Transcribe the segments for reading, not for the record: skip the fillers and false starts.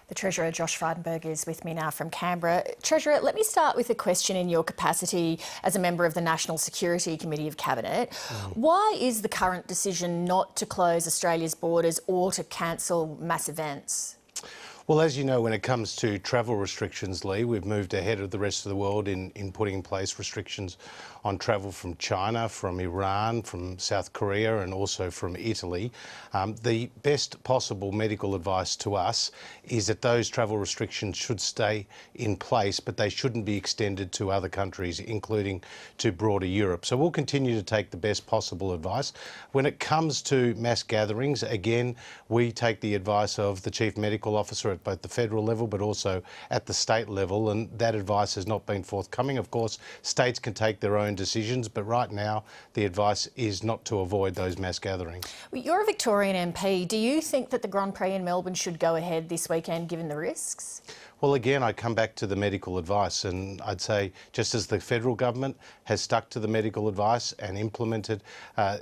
The Treasurer, Josh Frydenberg, is with me now from Canberra. Treasurer, let me start with a question in your capacity as a member of the National Security Committee of Cabinet. Why is the current decision not to close Australia's borders or to cancel mass events? Well, as you know, when it comes to travel restrictions, Leigh, we've moved ahead of the rest of the world in putting in place restrictions on travel from China, from Iran, from South Korea and also from Italy. The best possible medical advice to us is that those travel restrictions should stay in place, but they shouldn't be extended to other countries, including to broader Europe. So we'll continue to take the best possible advice. When it comes to mass gatherings, again, we take the advice of the Chief Medical Officer at both the federal level but also at the state level, and that advice has not been forthcoming. Of course, states can take their own decisions, but right now the advice is not to avoid those mass gatherings. Well, you're a Victorian MP. Do you think that the Grand Prix in Melbourne should go ahead this weekend given the risks? Well, again, I come back to the medical advice, and I'd say just as the federal government has stuck to the medical advice and implemented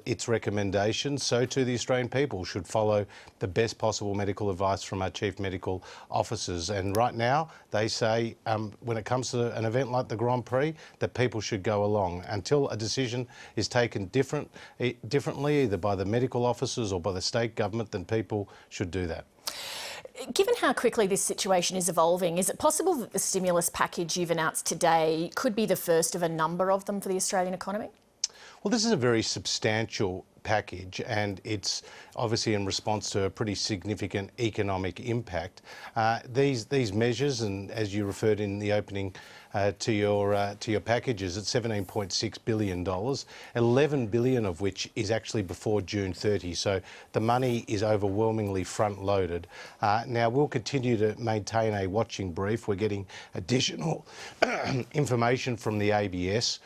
its recommendations, so too the Australian people should follow the best possible medical advice from our chief medical officers. And right now, they say when it comes to an event like the Grand Prix, that people should go along. Until a decision is taken differently, either by the medical officers or by the state government, then people should do that. Given how quickly this situation is evolving, is it possible that the stimulus package you've announced today could be the first of a number of them for the Australian economy? Well, this is a very substantial package, and it's obviously in response to a pretty significant economic impact. These measures, and as you referred in the opening to your packages, at $17.6 billion, $11 billion of which is actually before June 30. So the money is overwhelmingly front-loaded. Now, we'll continue to maintain a watching brief. We're getting additional information from the ABS.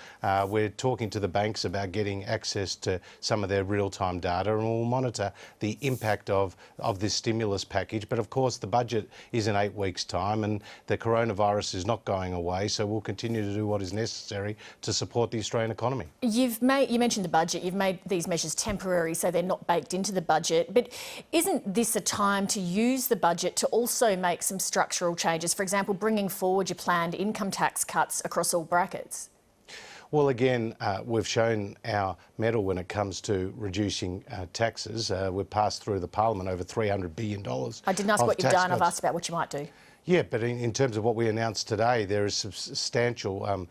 We're talking to the banks about getting access to some of their real-time data, and we'll monitor the impact of this stimulus package. But of course, the budget is in 8 weeks' time, and the coronavirus is not going away. So we'll continue to do what is necessary to support the Australian economy. You mentioned the budget. You've made these measures temporary, so they're not baked into the budget. But isn't this a time to use the budget to also make some structural changes? For example, bringing forward your planned income tax cuts across all brackets? Well, again, we've shown our mettle when it comes to reducing taxes. We've passed through the parliament over $300 billion. I didn't ask what you've done. I've asked about what you might do. Yeah, but in terms of what we announced today, there is substantial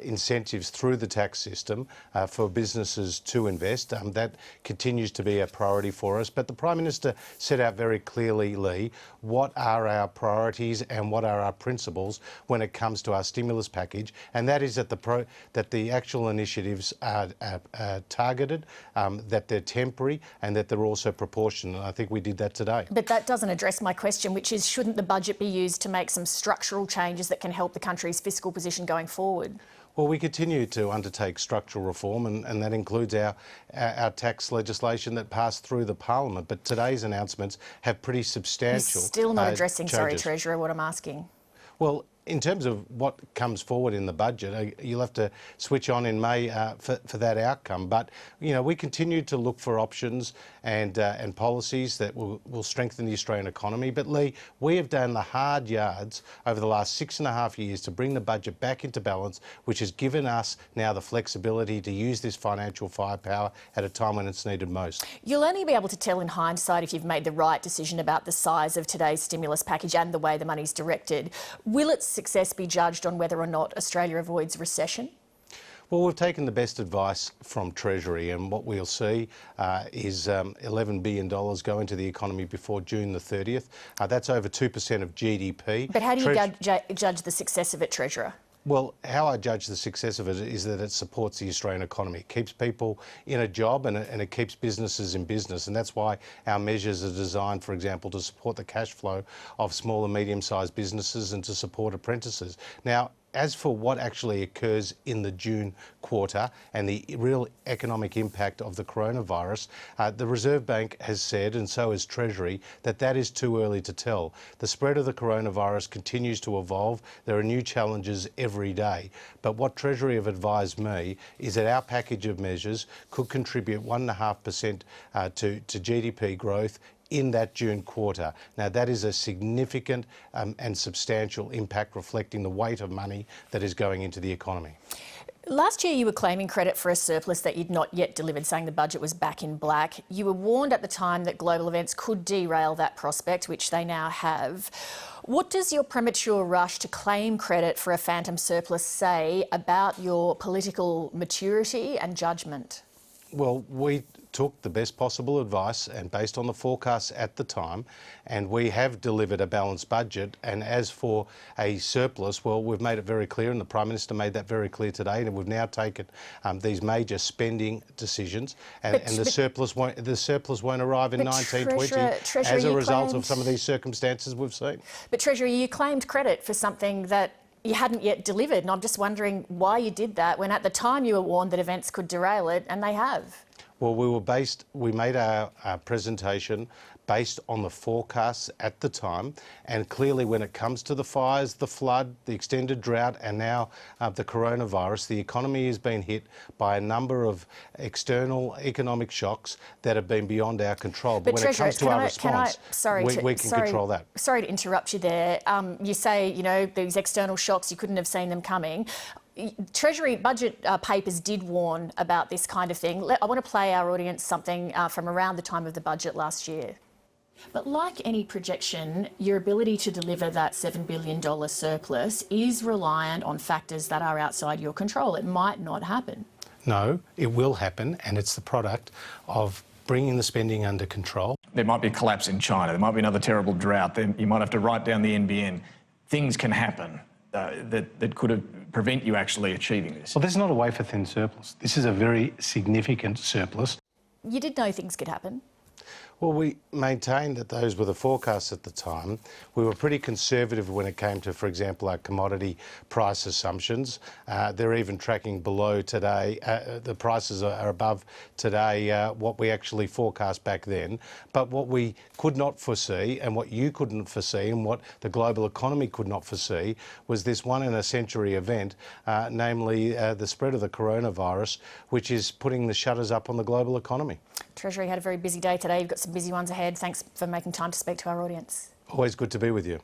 incentives through the tax system for businesses to invest. That continues to be a priority for us. But the Prime Minister set out very clearly, Leigh, what are our priorities and what are our principles when it comes to our stimulus package, and that is that the actual initiatives are targeted, that they're temporary, and that they're also proportionate. And I think we did that today. But that doesn't address my question, which is, shouldn't the budget be used to make some structural changes that can help the country's fiscal position going forward? Well, we continue to undertake structural reform, and that includes our tax legislation that passed through the parliament. But today's announcements have pretty substantial You're still not addressing, changes. Sorry, Treasurer, what I'm asking. Well, in terms of what comes forward in the budget, you'll have to switch on in May for that outcome. But, you know, we continue to look for options and policies that will strengthen the Australian economy. But, Leigh, we have done the hard yards over the last 6.5 years to bring the budget back into balance, which has given us now the flexibility to use this financial firepower at a time when it's needed most. You'll only be able to tell in hindsight if you've made the right decision about the size of today's stimulus package and the way the money's directed. Will its success be judged on whether or not Australia avoids recession? Well, we've taken the best advice from Treasury, and what we'll see is $11 billion go into the economy before June the 30th. That's over 2% of GDP. But how do you judge the success of it, Treasurer? Well, how I judge the success of it is that it supports the Australian economy. It keeps people in a job, and it keeps businesses in business. And that's why our measures are designed, for example, to support the cash flow of small and medium-sized businesses and to support apprentices. Now, as for what actually occurs in the June quarter and the real economic impact of the coronavirus, the Reserve Bank has said, and so has Treasury, that is too early to tell. The spread of the coronavirus continues to evolve. There are new challenges every day. But what Treasury have advised me is that our package of measures could contribute 1.5% to GDP growth in that June quarter. Now, that is a significant and substantial impact reflecting the weight of money that is going into the economy. Last year, you were claiming credit for a surplus that you'd not yet delivered, saying the budget was back in black. You were warned at the time that global events could derail that prospect, which they now have. What does your premature rush to claim credit for a phantom surplus say about your political maturity and judgment? Well, we took the best possible advice and based on the forecasts at the time, and we have delivered a balanced budget. And as for a surplus, well, we've made it very clear, and the Prime Minister made that very clear today, and we've now taken these major spending decisions, and the surplus won't arrive in 1920 as a result of some of these circumstances we've seen. But Treasurer, you claimed credit for something that you hadn't yet delivered, and I'm just wondering why you did that when at the time you were warned that events could derail it, and they have. Well, we made our presentation based on the forecasts at the time, and clearly when it comes to the fires, the flood, the extended drought, and now the coronavirus, the economy has been hit by a number of external economic shocks that have been beyond our control. But when Treasurer, it comes to our response, we can control that. Sorry to interrupt you there. You say, you know, these external shocks, you couldn't have seen them coming. Treasury budget papers did warn about this kind of thing. I want to play our audience something from around the time of the budget last year. But like any projection, your ability to deliver that $7 billion surplus is reliant on factors that are outside your control. It might not happen. No, it will happen, and it's the product of bringing the spending under control. There might be a collapse in China. There might be another terrible drought. Then you might have to write down the NBN. Things can happen that could have prevent you actually achieving this. Well, this is not a wafer-thin surplus. This is a very significant surplus. You did know things could happen. Well, we maintained that those were the forecasts at the time. We were pretty conservative when it came to, for example, our commodity price assumptions. They're even tracking below today. The prices are above today what we actually forecast back then. But what we could not foresee, and what you couldn't foresee, and what the global economy could not foresee, was this one-in-a-century event, namely the spread of the coronavirus, which is putting the shutters up on the global economy. Treasury had a very busy day today. You've got some busy ones ahead. Thanks for making time to speak to our audience. Always good to be with you.